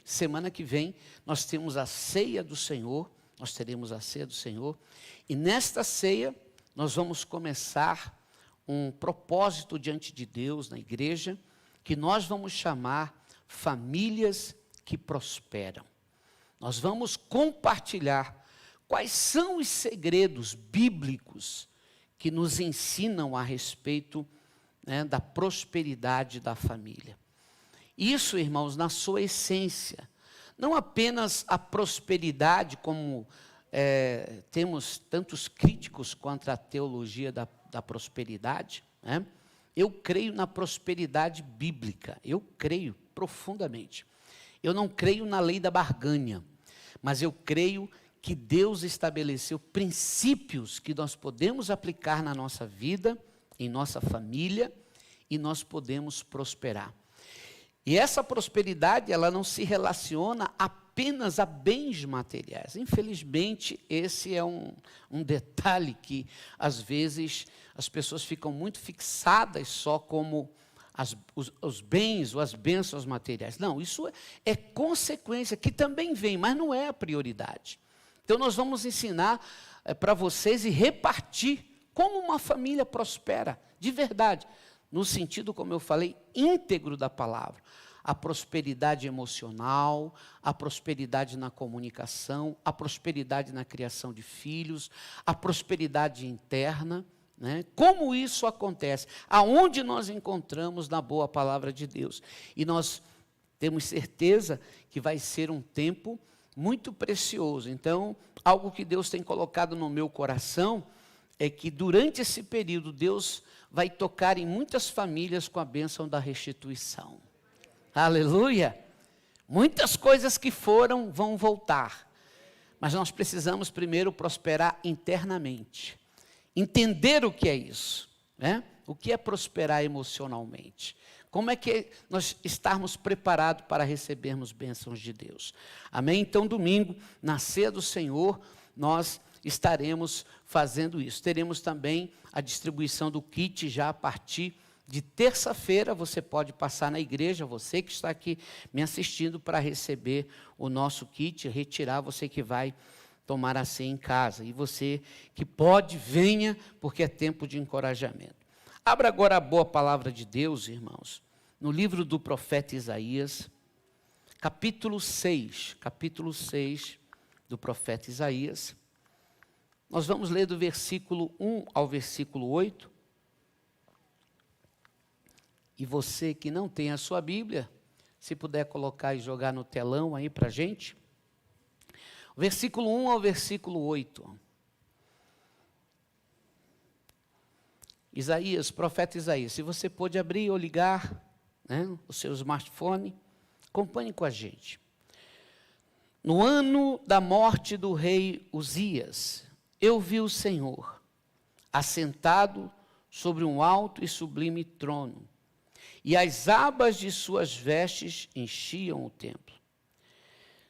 Semana que vem, nós temos a ceia do Senhor, nós teremos a ceia do Senhor, e nesta ceia, nós vamos começar um propósito diante de Deus na igreja, que nós vamos chamar famílias que prosperam. Nós vamos compartilhar quais são os segredos bíblicos que nos ensinam a respeito, da prosperidade da família. Isso, irmãos, na sua essência, não apenas a prosperidade, como temos tantos críticos contra a teologia da prosperidade, Eu creio na prosperidade bíblica, eu creio profundamente. Eu não creio na lei da barganha, mas eu creio que Deus estabeleceu princípios que nós podemos aplicar na nossa vida, em nossa família, e nós podemos prosperar. E essa prosperidade, ela não se relaciona apenas a bens materiais. Infelizmente, esse é um detalhe que, às vezes, as pessoas ficam muito fixadas só como os bens ou as bênçãos materiais. Não, isso é consequência, que também vem, mas não é a prioridade. Então, nós vamos ensinar para vocês e repartir como uma família prospera, de verdade, no sentido, como eu falei, íntegro da palavra. A prosperidade emocional, a prosperidade na comunicação, a prosperidade na criação de filhos, a prosperidade interna, Como isso acontece? Aonde nós encontramos na boa palavra de Deus? E nós temos certeza que vai ser um tempo muito precioso. Então, algo que Deus tem colocado no meu coração é que durante esse período Deus vai tocar em muitas famílias com a bênção da restituição. Aleluia! Muitas coisas que foram vão voltar, mas nós precisamos primeiro prosperar internamente, entender o que é isso, O que é prosperar emocionalmente? Como é que nós estarmos preparados para recebermos bênçãos de Deus? Amém? Então, domingo, na ceia do Senhor, nós estaremos fazendo isso. Teremos também a distribuição do kit já a partir de terça-feira. Você pode passar na igreja, você que está aqui me assistindo, para receber o nosso kit, retirar, você que vai tomar a ceia em casa. E você que pode, venha, porque é tempo de encorajamento. Abra agora a boa palavra de Deus, irmãos, no livro do profeta Isaías, capítulo 6 do profeta Isaías. Nós vamos ler do versículo 1 ao versículo 8. E você que não tem a sua Bíblia, se puder colocar e jogar no telão aí para a gente. Versículo 1 ao versículo 8. Isaías, profeta Isaías, se você pode abrir ou ligar, o seu smartphone, acompanhe com a gente. No ano da morte do rei Uzias, eu vi o Senhor, assentado sobre um alto e sublime trono, e as abas de suas vestes enchiam o templo.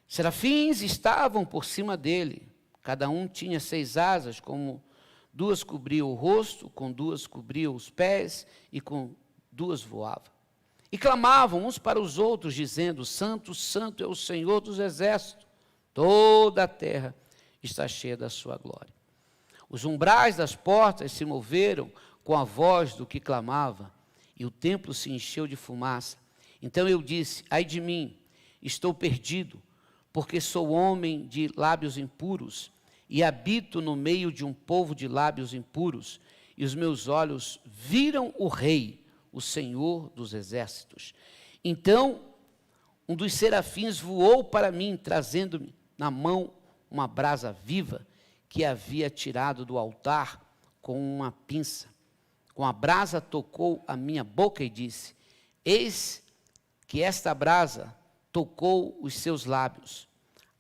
Serafins estavam por cima dele, cada um tinha 6 asas, como 2 cobriam o rosto, com 2 cobriam os pés, e com 2 voavam. E clamavam uns para os outros, dizendo: Santo, Santo é o Senhor dos exércitos, toda a terra está cheia da sua glória. Os umbrais das portas se moveram com a voz do que clamava, e o templo se encheu de fumaça. Então eu disse: ai de mim, estou perdido, porque sou homem de lábios impuros, e habito no meio de um povo de lábios impuros, e os meus olhos viram o Rei, o Senhor dos exércitos. Então um dos serafins voou para mim, trazendo-me na mão uma brasa viva, que havia tirado do altar com uma pinça. Com a brasa tocou a minha boca e disse: eis que esta brasa tocou os seus lábios.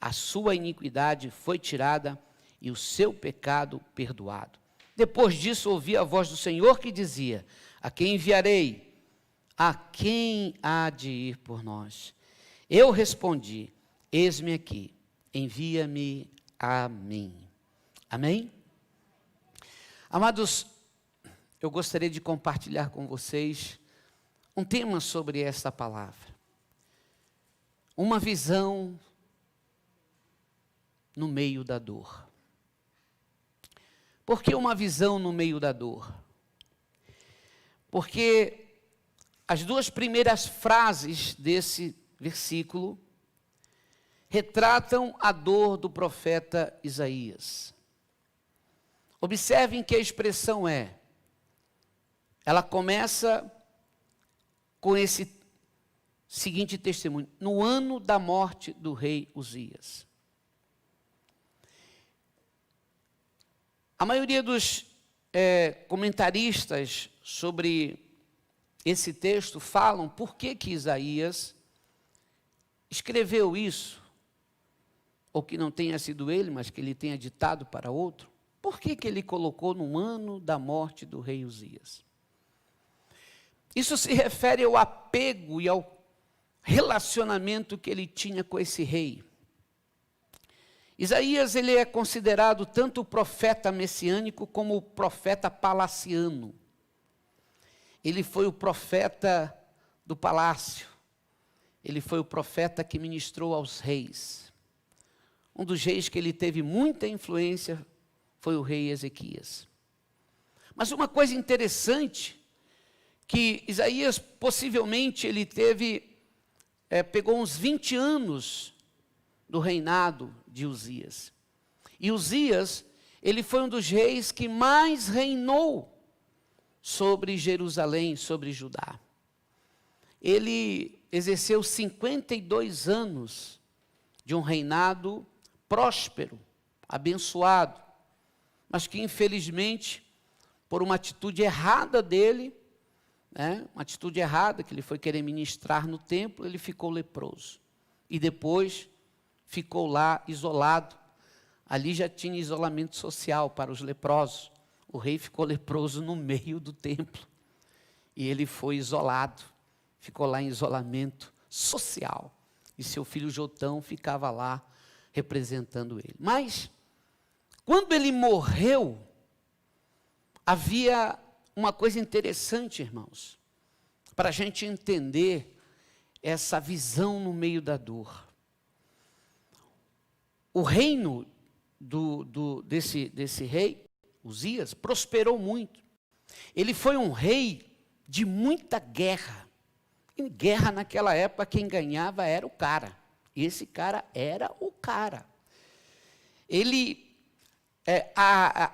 A sua iniquidade foi tirada e o seu pecado perdoado. Depois disso ouvi a voz do Senhor que dizia: a quem enviarei? A quem há de ir por nós? Eu respondi: eis-me aqui, envia-me a mim. Amém? Amados, eu gostaria de compartilhar com vocês um tema sobre esta palavra. uma visão no meio da dor. Por que uma visão no meio da dor? Porque as duas primeiras frases desse versículo retratam a dor do profeta Isaías. Observem que a expressão ela começa com esse seguinte testemunho: no ano da morte do rei Uzias. A maioria dos comentaristas sobre esse texto falam por que Isaías escreveu isso, ou que não tenha sido ele, mas que ele tenha ditado para outro. Por que ele colocou no ano da morte do rei Uzias? Isso se refere ao apego e ao relacionamento que ele tinha com esse rei. Isaías, ele é considerado tanto o profeta messiânico como o profeta palaciano. Ele foi o profeta do palácio. Ele foi o profeta que ministrou aos reis. Um dos reis que ele teve muita influência foi o rei Ezequias. Mas uma coisa interessante, que Isaías possivelmente ele pegou uns 20 anos do reinado de Uzias. E Uzias, ele foi um dos reis que mais reinou sobre Jerusalém, sobre Judá. Ele exerceu 52 anos de um reinado próspero, abençoado, mas que infelizmente, por uma atitude errada dele, uma atitude errada que ele foi querer ministrar no templo, ele ficou leproso. E depois ficou lá isolado. Ali já tinha isolamento social para os leprosos. O rei ficou leproso no meio do templo. E ele foi isolado. Ficou lá em isolamento social. E seu filho Jotão ficava lá representando ele. Mas, quando ele morreu, havia uma coisa interessante, irmãos, para a gente entender essa visão no meio da dor. O reino desse rei, Uzias, prosperou muito. Ele foi um rei de muita guerra. Em guerra naquela época, quem ganhava era o cara. E esse cara era o cara. Ele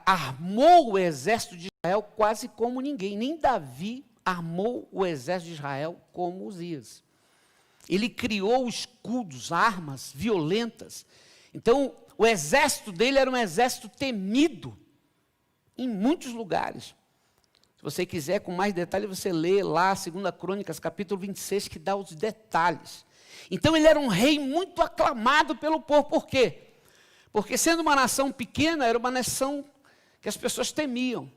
armou o exército de Israel quase como ninguém. Nem Davi armou o exército de Israel como Uzias. Ele criou escudos, armas violentas. Então, o exército dele era um exército temido em muitos lugares. Se você quiser, com mais detalhes, você lê lá 2 Crônicas, capítulo 26, que dá os detalhes. Então, ele era um rei muito aclamado pelo povo. Por quê? Porque, sendo uma nação pequena, era uma nação que as pessoas temiam.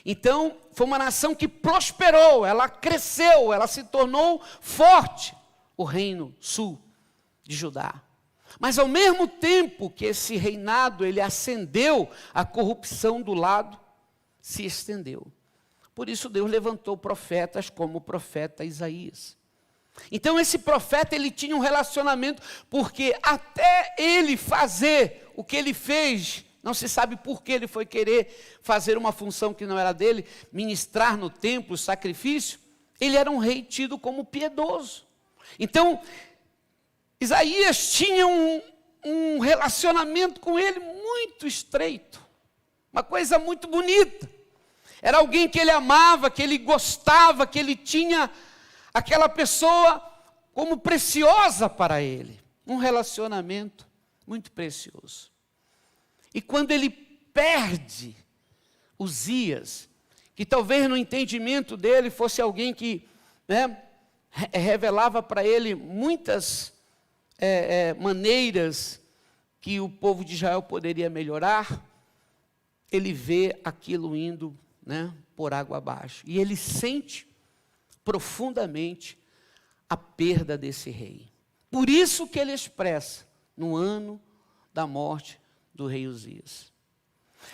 Então, foi uma nação que prosperou, ela cresceu, ela se tornou forte, o reino sul de Judá. Mas ao mesmo tempo que esse reinado ele ascendeu, a corrupção do lado se estendeu. Por isso Deus levantou profetas como o profeta Isaías. Então esse profeta ele tinha um relacionamento, porque até ele fazer o que ele fez, não se sabe por que ele foi querer fazer uma função que não era dele, ministrar no templo, sacrifício, ele era um rei tido como piedoso. Então, Isaías tinha um relacionamento com ele muito estreito, uma coisa muito bonita. Era alguém que ele amava, que ele gostava, que ele tinha aquela pessoa como preciosa para ele. Um relacionamento muito precioso. E quando ele perde Uzias, que talvez no entendimento dele fosse alguém que revelava para ele muitas maneiras que o povo de Israel poderia melhorar, ele vê aquilo indo por água abaixo. E ele sente profundamente a perda desse rei. Por isso que ele expressa, no ano da morte do rei Uzias.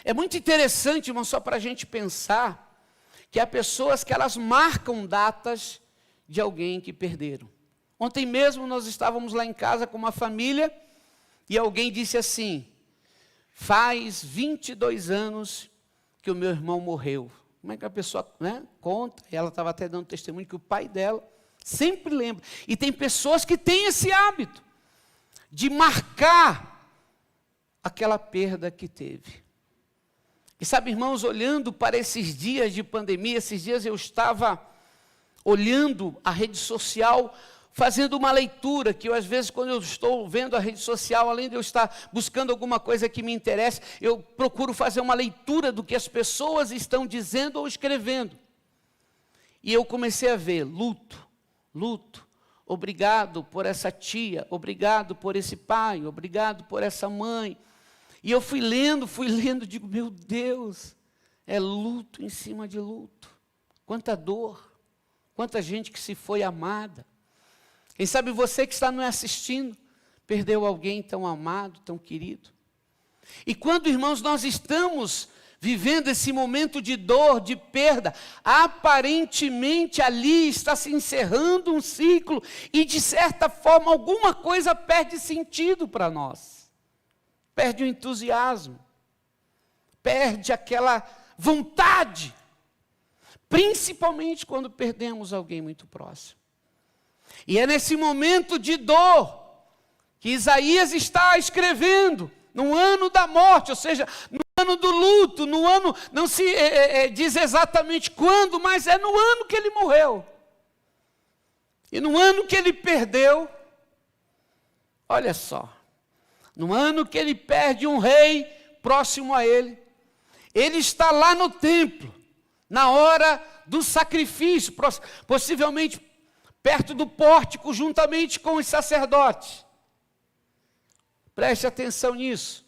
É muito interessante, irmão, só para a gente pensar, que há pessoas que elas marcam datas de alguém que perderam, Ontem mesmo nós estávamos lá em casa com uma família e alguém disse assim: faz 22 anos que o meu irmão morreu. Como é que a pessoa, né, conta? E ela estava até dando testemunho que o pai dela sempre lembra. E tem pessoas que têm esse hábito de marcar aquela perda que teve. E sabe, irmãos, olhando para esses dias de pandemia, esses dias eu estava olhando a rede social, fazendo uma leitura, que eu, às vezes, quando eu estou vendo a rede social, além de eu estar buscando alguma coisa que me interesse, eu procuro fazer uma leitura do que as pessoas estão dizendo ou escrevendo. E eu comecei a ver luto, obrigado por essa tia, obrigado por esse pai, obrigado por essa mãe. E eu fui lendo, digo, meu Deus, é luto em cima de luto. Quanta dor, quanta gente que se foi amada. Quem sabe você que está nos assistindo, perdeu alguém tão amado, tão querido. E quando, irmãos, nós estamos vivendo esse momento de dor, de perda, aparentemente ali está se encerrando um ciclo e, de certa forma, alguma coisa perde sentido para nós. Perde o entusiasmo, perde aquela vontade, principalmente quando perdemos alguém muito próximo. E é nesse momento de dor que Isaías está escrevendo, no ano da morte, ou seja, no ano do luto, no ano, não se diz exatamente quando, mas é no ano que ele morreu. E no ano que ele perdeu, olha só, no ano que ele perde um rei próximo a ele, ele está lá no templo, na hora do sacrifício, possivelmente perto do pórtico, juntamente com os sacerdotes. Preste atenção nisso.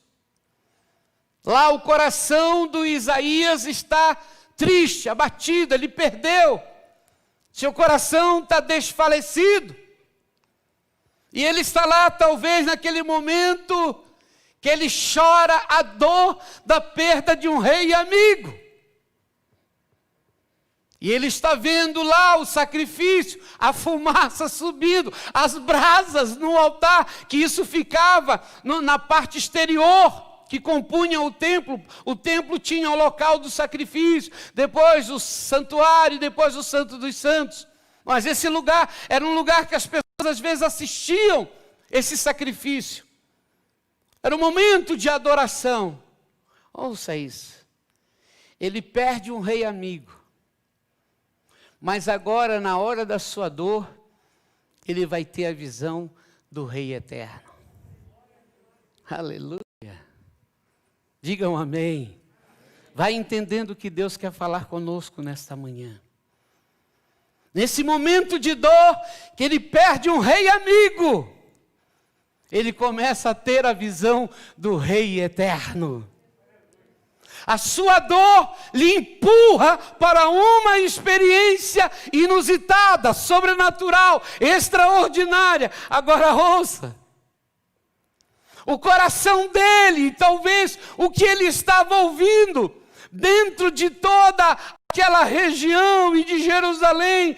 Lá o coração do Isaías está triste, abatido, ele perdeu. Seu coração está desfalecido. E ele está lá, talvez, naquele momento que ele chora a dor da perda de um rei amigo. E ele está vendo lá o sacrifício, a fumaça subindo, as brasas no altar, que isso ficava na parte exterior, que compunha o templo. O templo tinha o local do sacrifício, depois o santuário, depois o santo dos santos. Mas esse lugar era um lugar que as pessoas às vezes assistiam esse sacrifício. Era um momento de adoração. Ouça isso. Ele perde um rei amigo. Mas agora, na hora da sua dor, ele vai ter a visão do Rei Eterno. Aleluia. Digam amém. Vai entendendo o que Deus quer falar conosco nesta manhã. Nesse momento de dor, que ele perde um rei amigo, ele começa a ter a visão do Rei Eterno. A sua dor lhe empurra para uma experiência inusitada, sobrenatural, extraordinária. Agora ouça. O coração dele, talvez o que ele estava ouvindo, dentro de toda aquela região e de Jerusalém,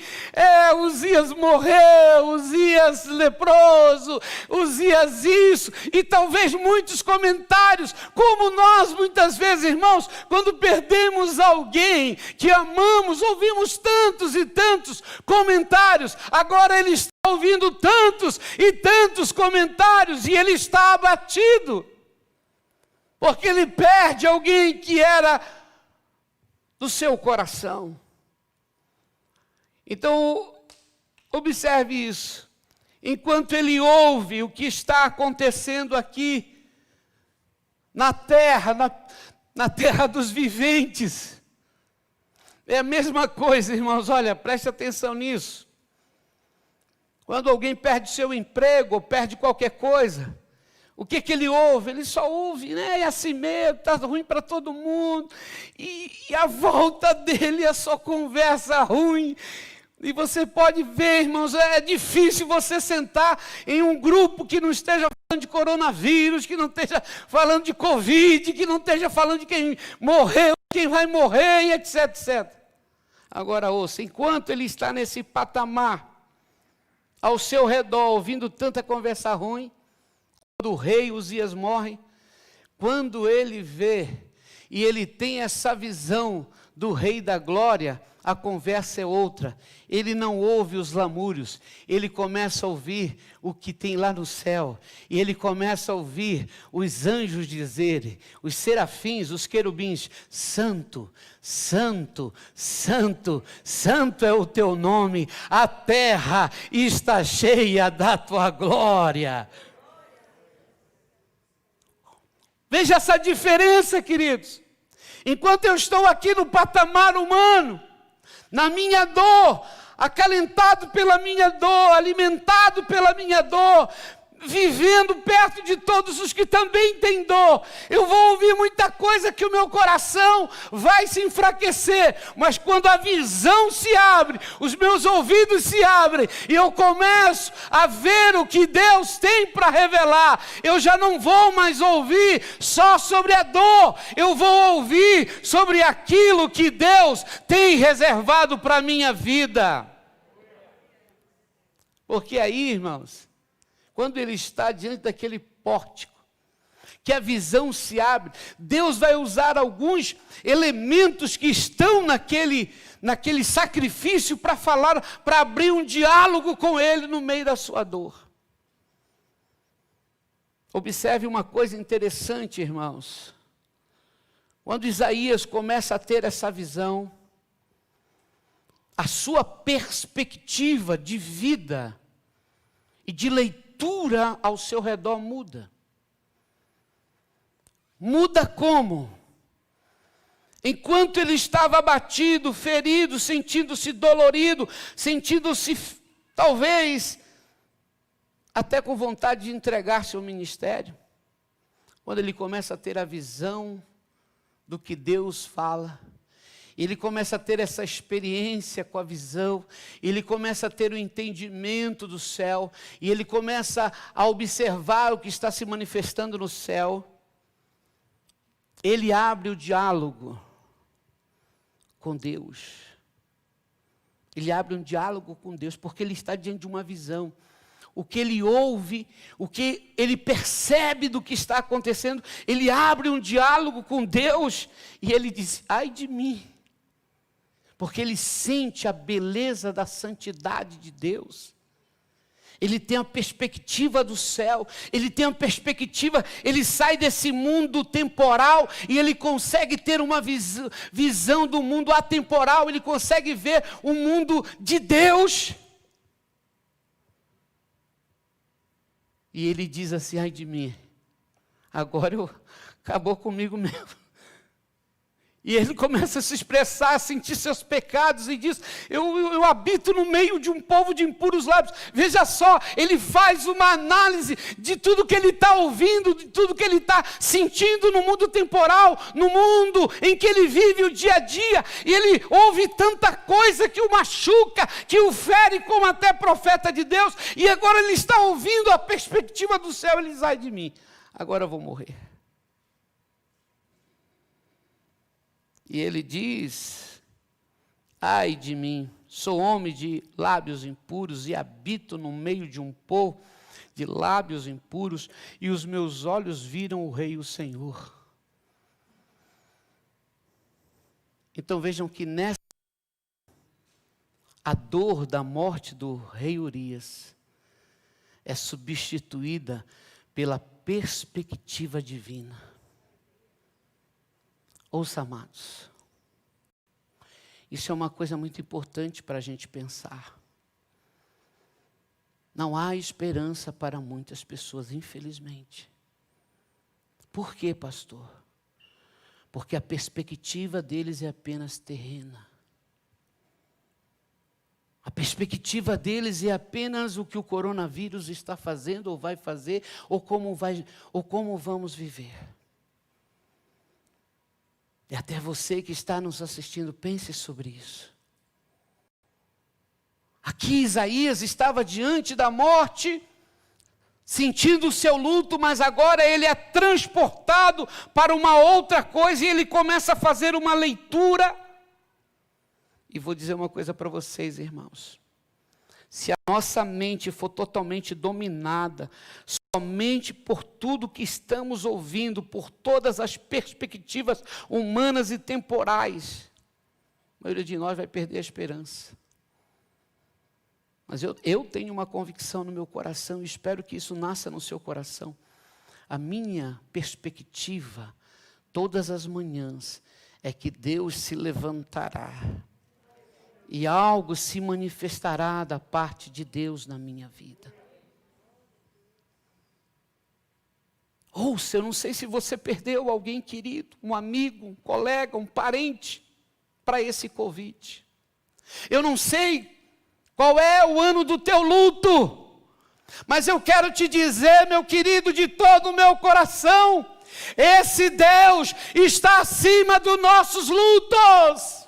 Uzias morreu, Uzias leproso, Uzias isso, e talvez muitos comentários, como nós muitas vezes, irmãos, quando perdemos alguém que amamos, ouvimos tantos e tantos comentários. Agora ele está ouvindo tantos e tantos comentários e ele está abatido, porque ele perde alguém que era do seu coração. Então, observe isso. Enquanto ele ouve o que está acontecendo aqui, na terra, na terra dos viventes, é a mesma coisa, irmãos, olha, preste atenção nisso. Quando alguém perde seu emprego, ou perde qualquer coisa, o que ele ouve? Ele só ouve, né? É assim mesmo, está ruim para todo mundo. E a volta dele é só conversa ruim. E você pode ver, irmãos, é difícil você sentar em um grupo que não esteja falando de coronavírus, que não esteja falando de Covid, que não esteja falando de quem morreu, quem vai morrer, e etc, etc. Agora ouça, enquanto ele está nesse patamar, ao seu redor, ouvindo tanta conversa ruim, quando o rei Uzias morre, quando ele vê e ele tem essa visão do Rei da Glória, a conversa é outra. Ele não ouve os lamúrios, ele começa a ouvir o que tem lá no céu, e ele começa a ouvir os anjos dizerem, os serafins, os querubins: Santo, Santo, Santo, Santo é o teu nome, a terra está cheia da tua glória. Veja essa diferença, queridos. Enquanto eu estou aqui no patamar humano, na minha dor, acalentado pela minha dor, alimentado pela minha dor, vivendo perto de todos os que também têm dor, eu vou ouvir muita coisa que o meu coração vai se enfraquecer, mas quando a visão se abre, os meus ouvidos se abrem, e eu começo a ver o que Deus tem para revelar, eu já não vou mais ouvir só sobre a dor, eu vou ouvir sobre aquilo que Deus tem reservado para a minha vida. Porque aí, irmãos, quando ele está diante daquele pórtico, que a visão se abre, Deus vai usar alguns elementos que estão naquele sacrifício para falar, para abrir um diálogo com ele no meio da sua dor. Observe uma coisa interessante, irmãos. Quando Isaías começa a ter essa visão, a sua perspectiva de vida e de leitura ao seu redor muda. Muda como? Enquanto ele estava abatido, ferido, sentindo-se dolorido, sentindo-se talvez até com vontade de entregar seu ministério, quando ele começa a ter a visão do que Deus fala, ele começa a ter essa experiência com a visão, ele começa a ter o entendimento do céu, e ele começa a observar o que está se manifestando no céu. Ele abre o diálogo com Deus. Ele abre um diálogo com Deus, porque ele está diante de uma visão. O que ele ouve, o que ele percebe do que está acontecendo, ele abre um diálogo com Deus, e ele diz: ai de mim. Porque ele sente a beleza da santidade de Deus. Ele tem a perspectiva do céu, ele tem a perspectiva, ele sai desse mundo temporal e ele consegue ter uma visão do mundo atemporal, ele consegue ver o mundo de Deus. E ele diz assim: ai de mim, agora acabou comigo mesmo. E ele começa a se expressar, a sentir seus pecados, e diz: eu habito no meio de um povo de impuros lábios. Veja só, ele faz uma análise de tudo que ele está ouvindo, de tudo que ele está sentindo no mundo temporal, no mundo em que ele vive o dia a dia, e ele ouve tanta coisa que o machuca, que o fere, como até profeta de Deus, e agora ele está ouvindo a perspectiva do céu. Ele diz: ai de mim, agora eu vou morrer. E ele diz: ai de mim, sou homem de lábios impuros e habito no meio de um povo de lábios impuros, e os meus olhos viram o Rei, o Senhor. Então vejam que nessa a dor da morte do rei Urias é substituída pela perspectiva divina. Ouça, amados, isso é uma coisa muito importante para a gente pensar. Não há esperança para muitas pessoas, infelizmente. Por quê, pastor? Porque a perspectiva deles é apenas terrena. A perspectiva deles é apenas o que o coronavírus está fazendo, ou vai fazer, ou como vamos viver. E até você que está nos assistindo, pense sobre isso. Aqui Isaías estava diante da morte, sentindo o seu luto, mas agora ele é transportado para uma outra coisa, e ele começa a fazer uma leitura. E vou dizer uma coisa para vocês, irmãos. se a nossa mente for totalmente dominada somente por tudo que estamos ouvindo, por todas as perspectivas humanas e temporais, a maioria de nós vai perder a esperança. Mas eu tenho uma convicção no meu coração e espero que isso nasça no seu coração. A minha perspectiva, todas as manhãs, é que Deus se levantará e algo se manifestará da parte de Deus na minha vida. Ouça, eu não sei se você perdeu alguém querido, um amigo, um colega, um parente, para esse Covid. Eu não sei qual é o ano do teu luto, mas eu quero te dizer, meu querido, de todo o meu coração, esse Deus está acima dos nossos lutos.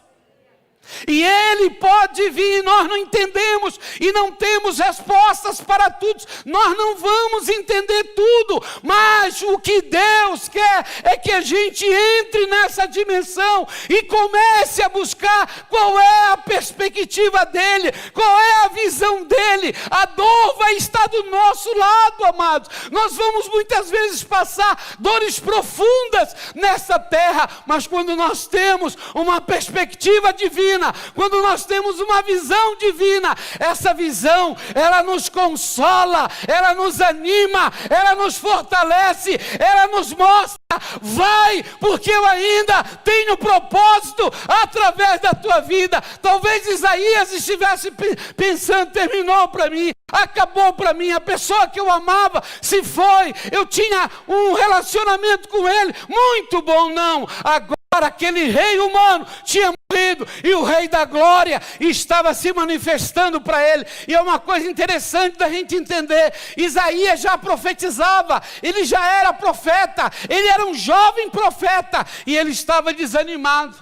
E Ele pode vir, nós não entendemos e não temos respostas para tudo, nós não vamos entender tudo, mas o que Deus quer é que a gente entre nessa dimensão e comece a buscar qual é a perspectiva dEle, qual é a visão dEle. A dor vai estar do nosso lado, amados, nós vamos muitas vezes passar dores profundas nessa terra, mas quando nós temos uma perspectiva divina, quando nós temos uma visão divina, essa visão, ela nos consola, ela nos anima, ela nos fortalece, ela nos mostra, vai, porque eu ainda tenho propósito através da tua vida. Talvez Isaías estivesse pensando, terminou para mim, acabou para mim, a pessoa que eu amava se foi, eu tinha um relacionamento com ele, muito bom, não, agora aquele rei humano tinha morrido e o rei da glória estava se manifestando para ele. E é uma coisa interessante da gente entender, Isaías já profetizava, ele já era profeta, ele era um jovem profeta e ele estava desanimado.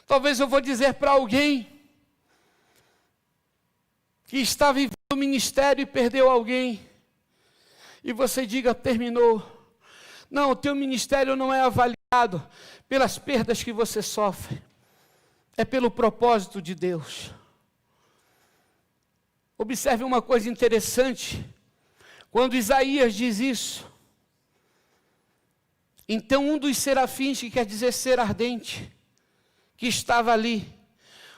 Talvez eu vou dizer para alguém que está vivendo o ministério e perdeu alguém, e você diga, terminou. Não, o teu ministério não é avaliado pelas perdas que você sofre, é pelo propósito de Deus. Observe uma coisa interessante, quando Isaías diz isso, então um dos serafins, que quer dizer ser ardente, que estava ali,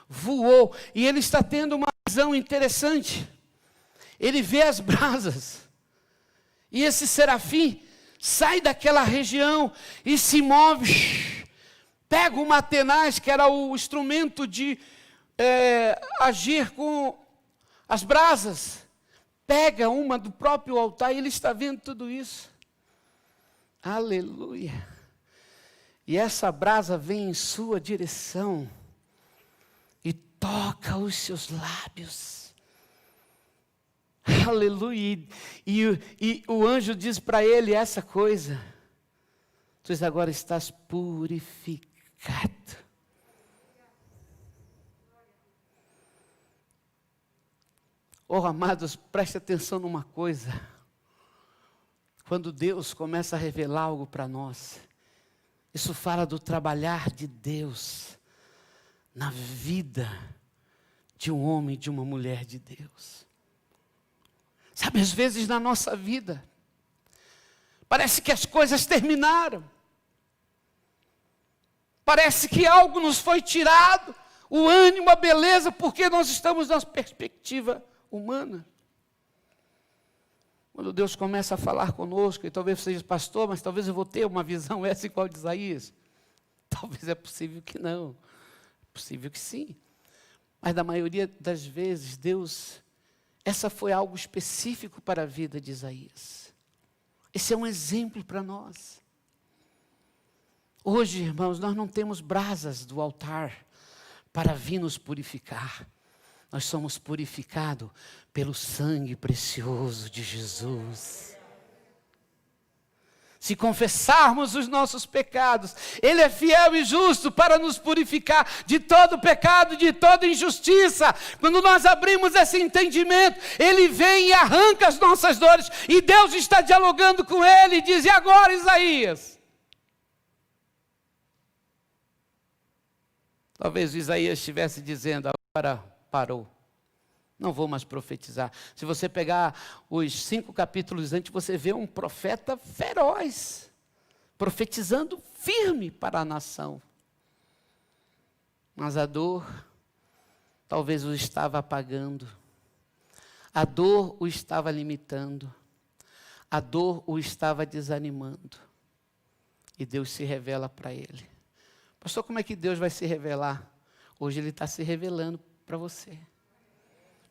voou, e ele está tendo uma visão interessante, ele vê as brasas, e esse serafim sai daquela região e se move, pega uma tenaz, que era o instrumento de agir com as brasas, pega uma do próprio altar, e ele está vendo tudo isso, aleluia, e essa brasa vem em sua direção, e toca os seus lábios, aleluia, e o anjo diz para ele essa coisa, tu agora estás purificado. Oh, amados, preste atenção numa coisa, quando Deus começa a revelar algo para nós, isso fala do trabalhar de Deus na vida de um homem e de uma mulher de Deus. Sabe, às vezes na nossa vida, parece que as coisas terminaram. Parece que algo nos foi tirado, o ânimo, a beleza, porque nós estamos na perspectiva humana. Quando Deus começa a falar conosco, e talvez você seja pastor, mas talvez eu vou ter uma visão essa igual de Isaías. Talvez é possível que não, é possível que sim. Mas na maioria das vezes, Deus, essa foi algo específico para a vida de Isaías. Esse é um exemplo para nós. Hoje, irmãos, nós não temos brasas do altar para vir nos purificar. Nós somos purificados pelo sangue precioso de Jesus. Se confessarmos os nossos pecados, Ele é fiel e justo para nos purificar de todo pecado, de toda injustiça. Quando nós abrimos esse entendimento, Ele vem e arranca as nossas dores, e Deus está dialogando com ele e diz, e agora, Isaías? Talvez Isaías estivesse dizendo, agora parou, Não vou mais profetizar. Se você pegar os 5 capítulos antes, você vê um profeta feroz, profetizando firme para a nação. Mas a dor talvez o estava apagando. A dor o estava limitando. A dor o estava desanimando. E Deus se revela para ele. Pastor, como é que Deus vai se revelar? Hoje Ele está se revelando para você.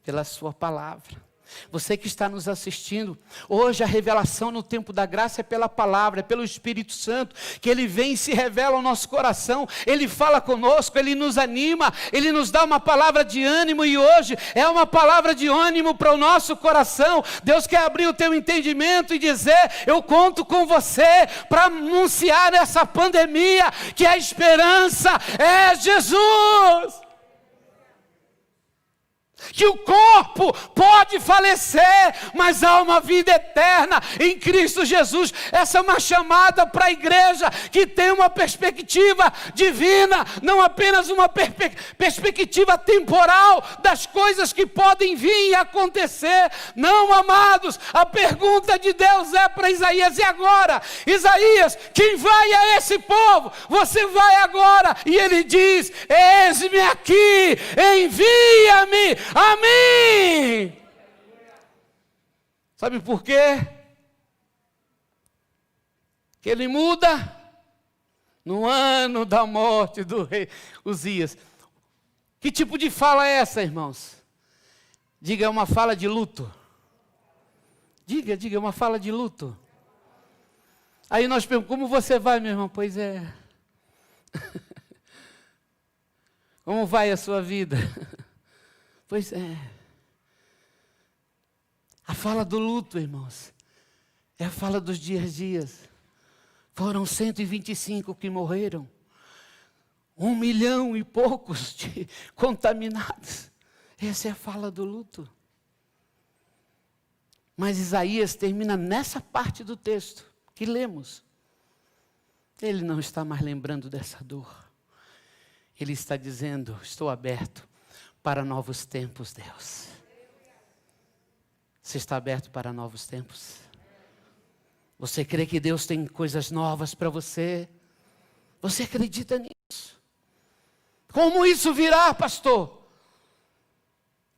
Pela sua palavra. Você que está nos assistindo, hoje a revelação no tempo da graça é pela palavra, é pelo Espírito Santo, que Ele vem e se revela ao nosso coração, Ele fala conosco, Ele nos anima, Ele nos dá uma palavra de ânimo, e hoje é uma palavra de ânimo para o nosso coração. Deus quer abrir o teu entendimento e dizer: eu conto com você para anunciar essa pandemia, que a esperança é Jesus. Que o corpo pode falecer, mas há uma vida eterna em Cristo Jesus. Essa é uma chamada para a igreja que tem uma perspectiva divina, não apenas uma perspectiva temporal das coisas que podem vir e acontecer. Não, amados, a pergunta de Deus é para Isaías: e agora? Isaías, quem vai a esse povo? Você vai agora. E ele diz: eis-me aqui, envia-me a mim. Sabe por quê? Que ele muda no ano da morte do rei Uzias. Que tipo de fala é essa, irmãos? Diga, é uma fala de luto. Diga, é uma fala de luto. Aí nós perguntamos: como você vai, meu irmão? Pois é. Como vai a sua vida? Pois é. A fala do luto, irmãos, é a fala dos dias. Foram 125 que morreram. 1 milhão e poucos de contaminados. Essa é a fala do luto. Mas Isaías termina nessa parte do texto que lemos. Ele não está mais lembrando dessa dor. Ele está dizendo: estou aberto para novos tempos, Deus. Você está aberto para novos tempos? Você crê que Deus tem coisas novas para você? Você acredita nisso? Como isso virá, pastor?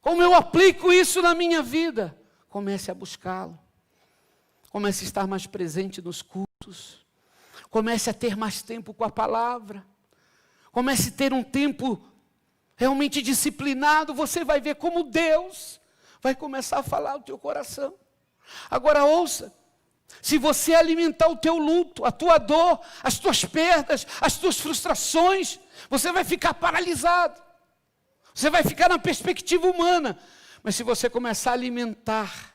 Como eu aplico isso na minha vida? Comece a buscá-lo. Comece a estar mais presente nos cultos. Comece a ter mais tempo com a palavra. Comece a ter um tempo realmente disciplinado. Você vai ver como Deus vai começar a falar no teu coração. Agora ouça: se você alimentar o teu luto, a tua dor, as tuas perdas, as tuas frustrações, você vai ficar paralisado. Você vai ficar na perspectiva humana. Mas se você começar a alimentar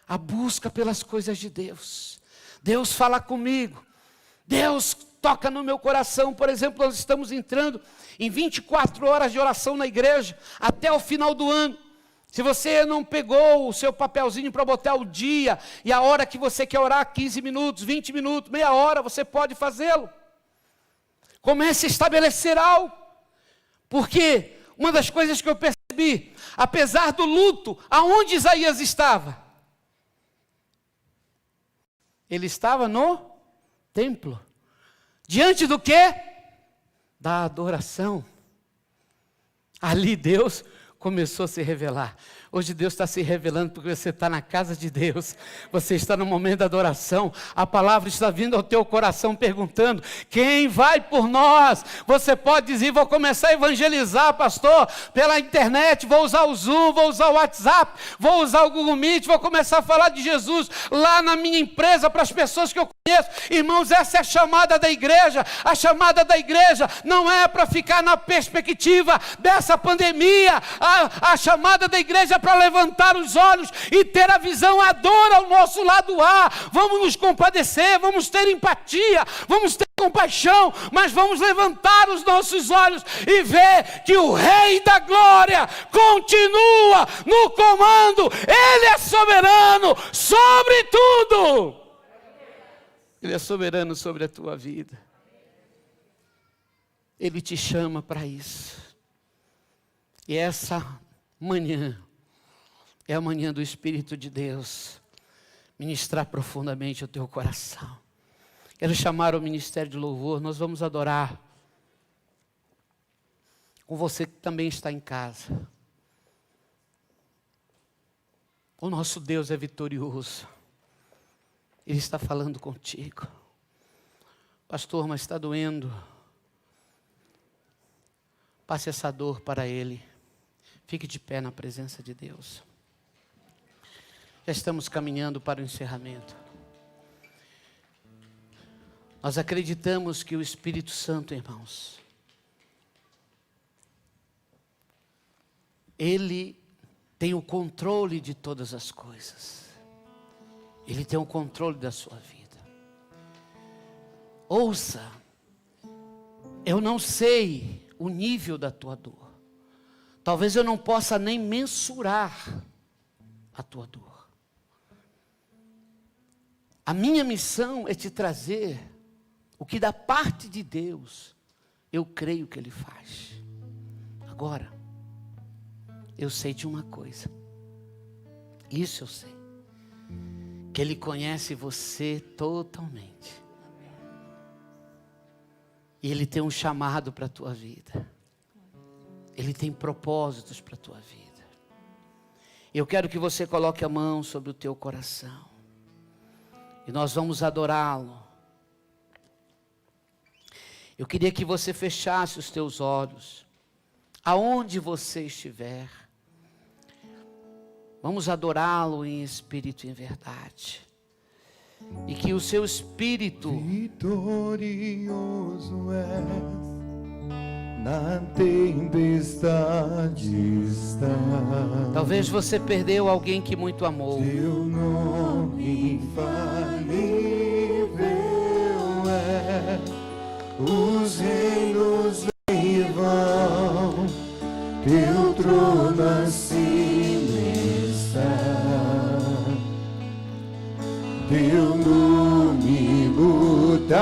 a busca pelas coisas de Deus, Deus fala comigo, Deus toca no meu coração. Por exemplo, nós estamos entrando em 24 horas de oração na igreja, até o final do ano. Se você não pegou o seu papelzinho para botar o dia e a hora que você quer orar, 15 minutos, 20 minutos, meia hora, você pode fazê-lo. Comece a estabelecer algo. Porque uma das coisas que eu percebi, apesar do luto, aonde Isaías estava? Ele estava no templo. Diante do quê? Da adoração. Ali Deus começou a se revelar. Hoje Deus está se revelando porque você está na casa de Deus. Você está no momento da adoração. A palavra está vindo ao teu coração perguntando: quem vai por nós? Você pode dizer: vou começar a evangelizar, pastor, pela internet. Vou usar o Zoom, vou usar o WhatsApp, vou usar o Google Meet. Vou começar a falar de Jesus lá na minha empresa para as pessoas que eu conheço. Irmãos, essa é a chamada da igreja. A chamada da igreja não é para ficar na perspectiva dessa pandemia. A chamada da igreja é para levantar os olhos e ter a visão, a dor ao nosso lado A. Vamos nos compadecer, vamos ter empatia, vamos ter compaixão, mas vamos levantar os nossos olhos e ver que o Rei da Glória continua no comando. Ele é soberano sobre tudo. Ele é soberano sobre a tua vida. Ele te chama para isso. E essa manhã É a manhã do Espírito de Deus ministrar profundamente o teu coração. Quero chamar o ministério de louvor, nós vamos adorar com você que também está em casa. O nosso Deus é vitorioso. Ele está falando contigo. Pastor, mas está doendo. Passe essa dor para Ele. Fique de pé na presença de Deus. Já estamos caminhando para o encerramento. Nós acreditamos que o Espírito Santo, irmãos, Ele tem o controle de todas as coisas. Ele tem o controle da sua vida. Ouça, eu não sei o nível da tua dor. Talvez eu não possa nem mensurar a tua dor. A minha missão é te trazer o que da parte de Deus eu creio que Ele faz. Agora, eu sei de uma coisa. Isso eu sei. Que Ele conhece você totalmente. E Ele tem um chamado para a tua vida. Ele tem propósitos para a tua vida. Eu quero que você coloque a mão sobre o teu coração. E nós vamos adorá-lo. Eu queria que você fechasse os teus olhos. Aonde você estiver. Vamos adorá-lo em espírito e em verdade. E que o seu espírito vitorioso és, na tempestade está. Talvez você perdeu alguém que muito amou. Teu nome infalível é, os reinos vêm e vão, teu trono acima está. Teu nome imutável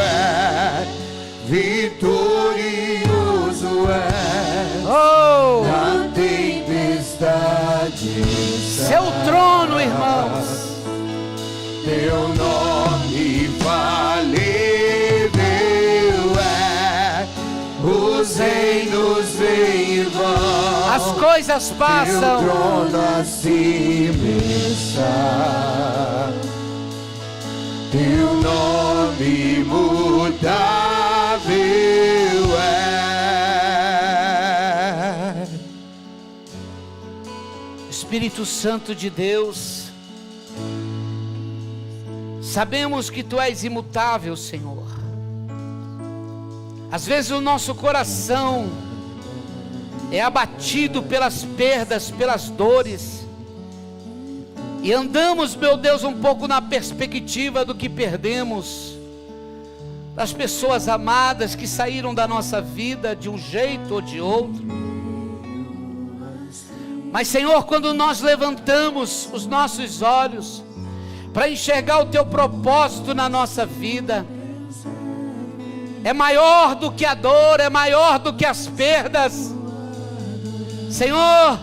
é, vitorioso é, oh, na tempestade está. Seu trono, irmãos. Teu nome infalível é, os reinos vêm e vão, As coisas passam. teu trono acima está. Teu nome imutável é. Espírito Santo de Deus, sabemos que Tu és imutável, Senhor. Às vezes o nosso coração é abatido pelas perdas, pelas dores. E andamos, meu Deus, um pouco na perspectiva do que perdemos. Das pessoas amadas que saíram da nossa vida de um jeito ou de outro. Mas, Senhor, quando nós levantamos os nossos olhos para enxergar o Teu propósito na nossa vida, é maior do que a dor, é maior do que as perdas. Senhor,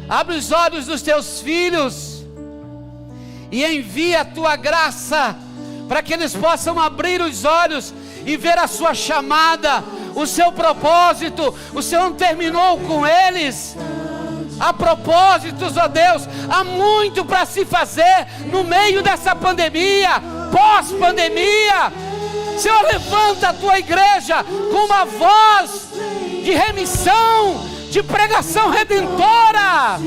abre os olhos dos Teus filhos e envia a Tua graça para que eles possam abrir os olhos e ver a Sua chamada, o Seu propósito. O Senhor não terminou com eles. Há propósitos, ó Deus, há muito para se fazer no meio dessa pandemia, pós-pandemia. Senhor, levanta a Tua igreja com uma voz de remissão, de pregação redentora.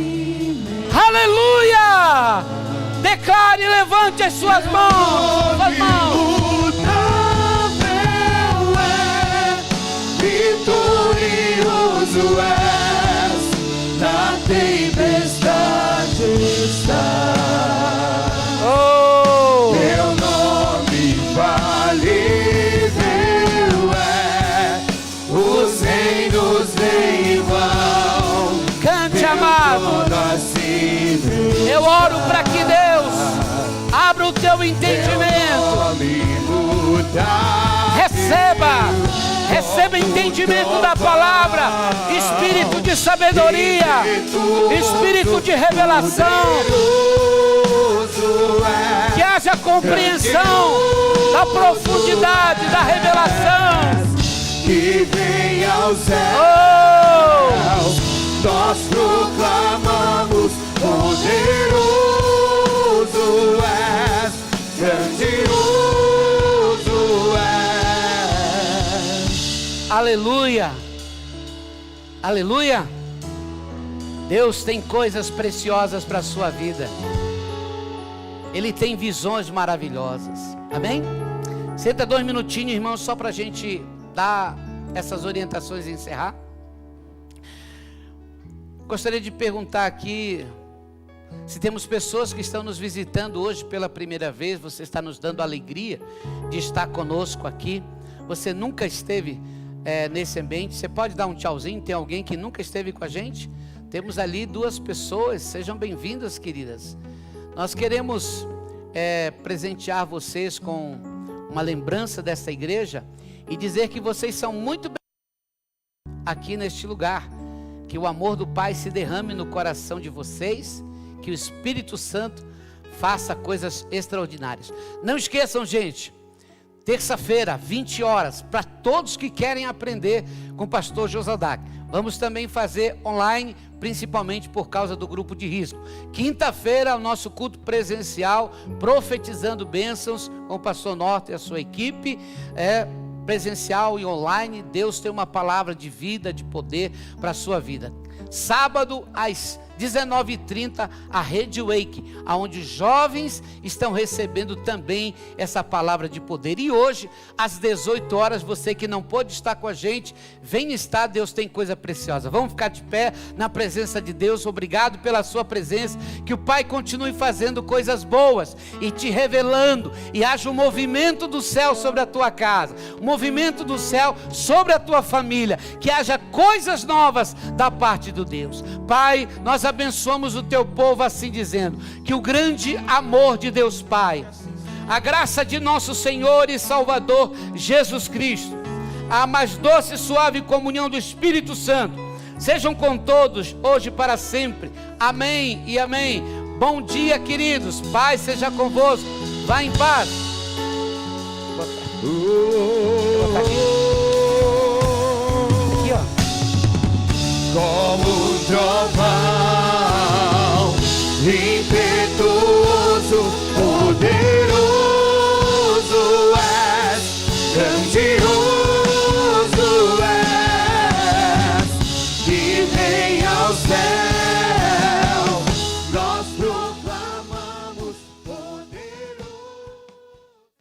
Aleluia! Declare, levante as suas mãos. Vitorioso és, na tempestade está. Oh, Teu nome infalível é, os reinos vêm e vão. cante, amado. Eu oro para que Deus abra o teu entendimento. Teu nome imutável Receba entendimento da palavra, espírito de sabedoria, espírito de revelação, que haja compreensão da profundidade da revelação. Que vem aos céus, nós proclamamos: poderoso és, grandioso és. Aleluia, aleluia. Deus tem coisas preciosas para a sua vida. Ele tem visões maravilhosas. Amém? Senta 2 minutinhos, irmãos, só para a gente dar essas orientações e encerrar. Gostaria de perguntar aqui se temos pessoas que estão nos visitando hoje pela primeira vez. Você está nos dando a alegria de estar conosco aqui. Você nunca esteve nesse ambiente. Você pode dar um tchauzinho? Tem alguém que nunca esteve com a gente? Temos ali 2 pessoas. Sejam bem-vindas, queridas. Nós queremos presentear vocês com uma lembrança dessa igreja e dizer que vocês são muito bem aqui neste lugar. Que o amor do Pai se derrame no coração de vocês, que o Espírito Santo faça coisas extraordinárias. Não esqueçam, gente, terça-feira, 20 horas, para todos que querem aprender com o pastor Josaldac. Vamos também fazer online, principalmente por causa do grupo de risco. Quinta-feira, o nosso culto presencial, profetizando bênçãos com o pastor Norte e a sua equipe, presencial e online. Deus tem uma palavra de vida, de poder para a sua vida. Sábado às 19h30, a Rede Wake, onde jovens estão recebendo também essa palavra de poder. E hoje, às 18 horas, você que não pôde estar com a gente, vem estar. Deus tem coisa preciosa. Vamos ficar de pé na presença de Deus. Obrigado pela sua presença. Que o Pai continue fazendo coisas boas e te revelando, e haja um movimento do céu sobre a tua casa, um movimento do céu sobre a tua família, que haja coisas novas da parte do Deus. Pai, nós abençoamos o teu povo assim dizendo, que o grande amor de Deus Pai, a graça de nosso Senhor e Salvador Jesus Cristo, a mais doce e suave comunhão do Espírito Santo, sejam com todos, hoje e para sempre. Amém e amém. Bom dia, queridos. Pai seja convosco. Vá em paz. Vou botar aqui. Aqui, ó. Como um trovão